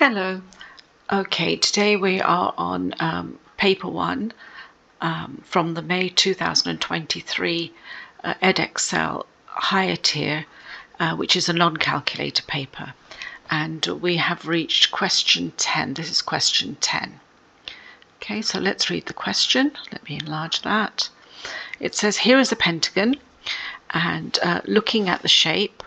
Hello. Okay, today we are on paper 1 from the May 2023 Edexcel higher tier, which is a non-calculator paper. And we have reached question 10. This is question 10. Okay, so let's read the question. Let me enlarge that. It says, here is a pentagon, and looking at the shape,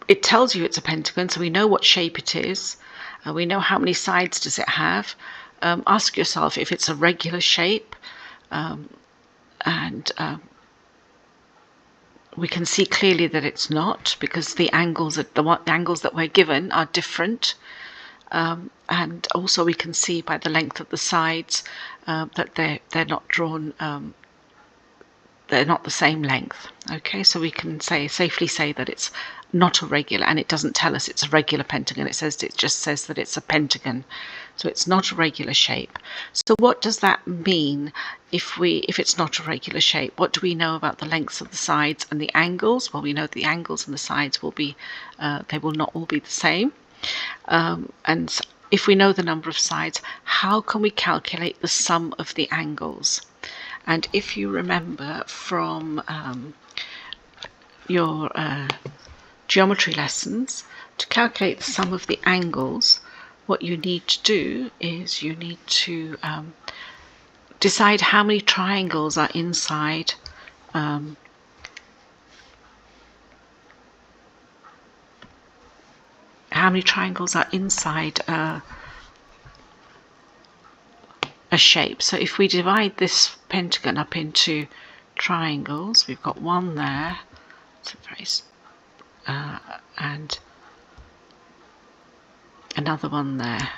it tells you it's a pentagon, so we know what shape it is. We know how many sides does it have. Ask yourself if it's a regular shape, and we can see clearly that it's not, because the angles that we're given are different, and also we can see by the length of the sides that they're not drawn. They're not the same length. Okay, so we can safely say that it's not a regular, and it doesn't tell us it's a regular pentagon. It just says that it's a pentagon, so it's not a regular shape. So what does that mean if it's not a regular shape? What do we know about the lengths of the sides and the angles? Well, we know the angles and the sides will be they will not all be the same, and if we know the number of sides, how can we calculate the sum of the angles? And if you remember from your geometry lessons, to calculate the sum of the angles, what you need to do is you need to decide how many triangles are inside a shape. So if we divide this pentagon up into triangles, we've got one there, and another one there.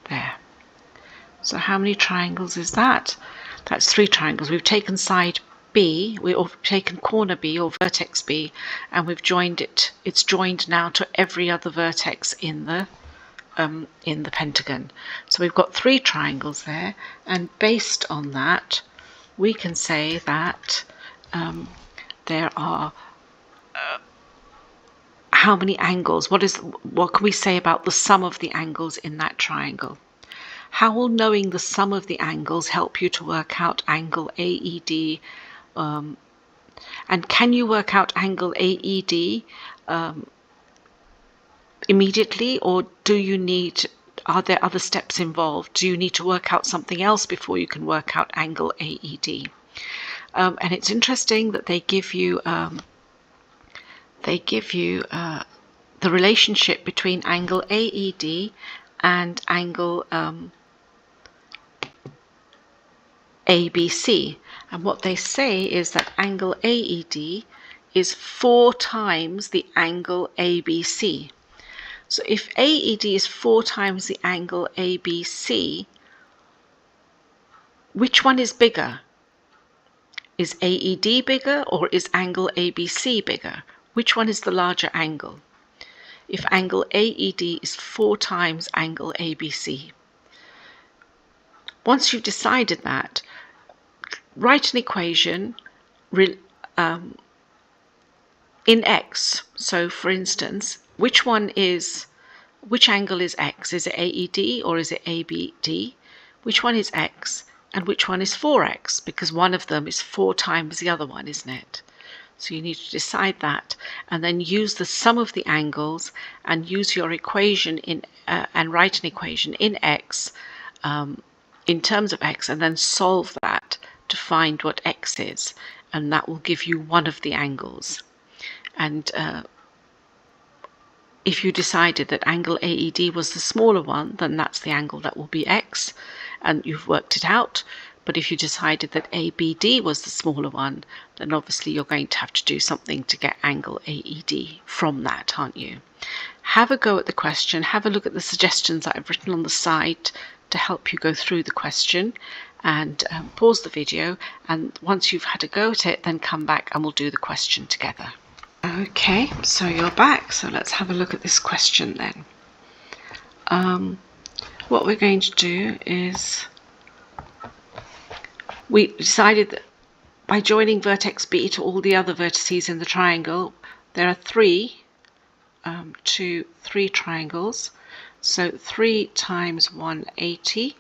There. So how many triangles is that? That's 3 triangles. We've taken side B, we've taken corner B or vertex B, and we've joined it. It's joined now to every other vertex in the pentagon. So we've got 3 triangles there, and based on that, we can say that there are how many angles? What can we say about the sum of the angles in that triangle? How will knowing the sum of the angles help you to work out angle AED? And can you work out angle AED immediately, or are there other steps involved? Do you need to work out something else before you can work out angle AED? And it's interesting that they give you the relationship between angle AED and angle ABC, and what they say is that angle AED is 4 times the angle ABC. So if AED is 4 times the angle ABC, which one is bigger? Is AED bigger, or is angle ABC bigger? Which one is the larger angle? If angle AED is 4 times angle ABC. Once you've decided that, write an equation in X. So for instance, which angle is X? Is it AED or is it ABD? Which one is X and which one is 4X? Because one of them is 4 times the other one, isn't it? So you need to decide that, and then use the sum of the angles and use your equation and write an equation in X in terms of X, and then solve that to find what X is, and that will give you one of the angles. And if you decided that angle AED was the smaller one, then that's the angle that will be X, and you've worked it out. But if you decided that ABD was the smaller one, then obviously you're going to have to do something to get angle AED from that, aren't you? Have a go at the question, have a look at the suggestions that I've written on the side to help you go through the question, and pause the video, and once you've had a go at it, then come back and we'll do the question together. Okay, so you're back, so let's have a look at this question then. What we're going to do is, we decided that by joining vertex B to all the other vertices in the triangle, there are three triangles. So 3 times 180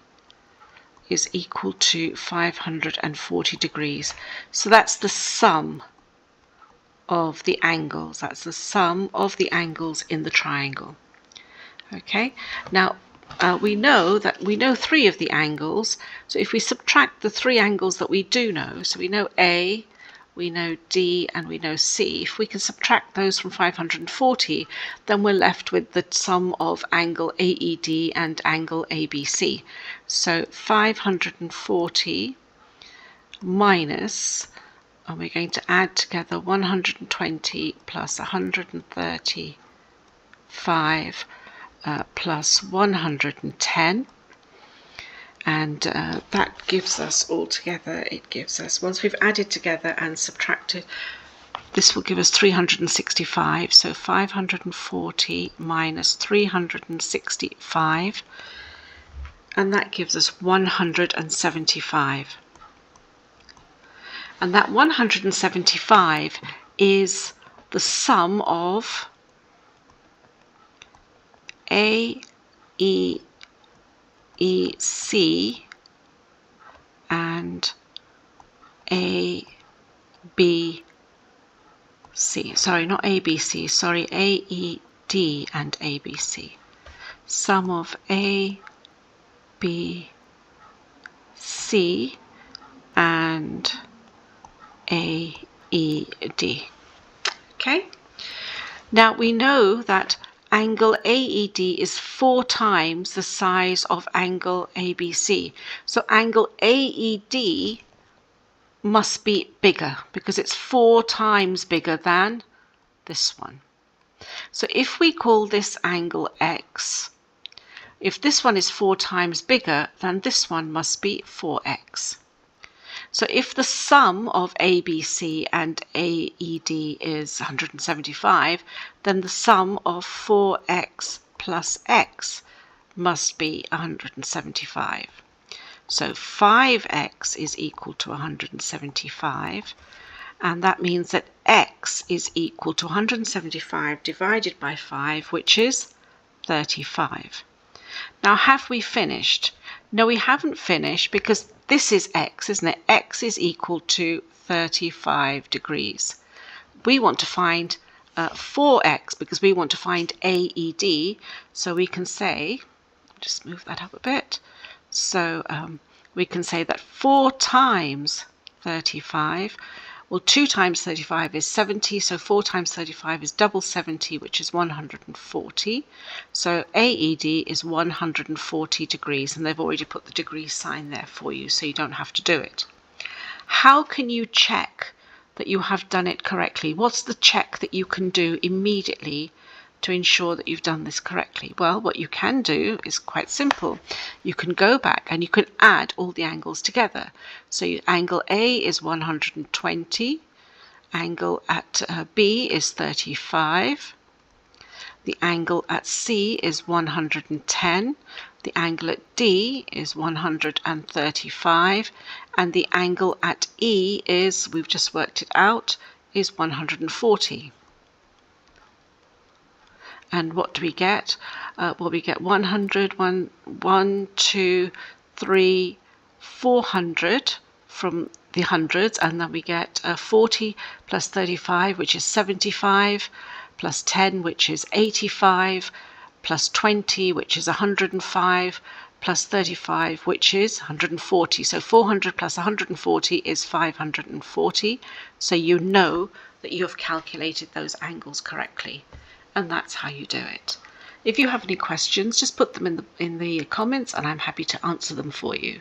is equal to 540 degrees. So that's the sum of the angles. That's the sum of the angles in the triangle. Okay, now we know 3 of the angles. So if we subtract the 3 angles that we do know, so we know A, we know D, and we know C, if we can subtract those from 540, then we're left with the sum of angle AED and angle ABC. So 540 minus, and we're going to add together 120 plus 135 plus 110, and that gives us altogether, it gives us, once we've added together and subtracted, this will give us 365. So 540 minus 365, and that gives us 175. And that 175 is the sum of A, E, E, C and A, B, C. Sorry, not A, B, C. Sorry, A, E, D and A, B, C. Sum of A, B, C and A, E, D. Okay. Now we know that angle AED is 4 times the size of angle ABC. So angle AED must be bigger because it's 4 times bigger than this one. So if we call this angle X, if this one is 4 times bigger, then this one must be 4x. So if the sum of ABC and AED is 175, then the sum of 4x plus x must be 175. So 5x is equal to 175, and that means that x is equal to 175 divided by 5, which is 35. Now, have we finished? No, we haven't finished, because this is x, isn't it? X is equal to 35 degrees. We want to find 4x because we want to find AED. So we can say, just move that up a bit. So we can say that 4 times 35, well, 2 times 35 is 70, so 4 times 35 is double 70, which is 140. So AED is 140 degrees, and they've already put the degree sign there for you, so you don't have to do it. How can you check that you have done it correctly? What's the check that you can do immediately to ensure that you've done this correctly? Well, what you can do is quite simple. You can go back and you can add all the angles together. So angle A is 120, angle at B is 35, the angle at C is 110, the angle at D is 135, and the angle at E is, we've just worked it out, is 140. And what do we get? Well, we get 100, 1, 2, 3, 400 from the hundreds, and then we get 40 plus 35, which is 75, plus 10, which is 85, plus 20, which is 105, plus 35, which is 140. So 400 plus 140 is 540. So you know that you have calculated those angles correctly. And that's how you do it. If you have any questions, just put them in the comments and I'm happy to answer them for you.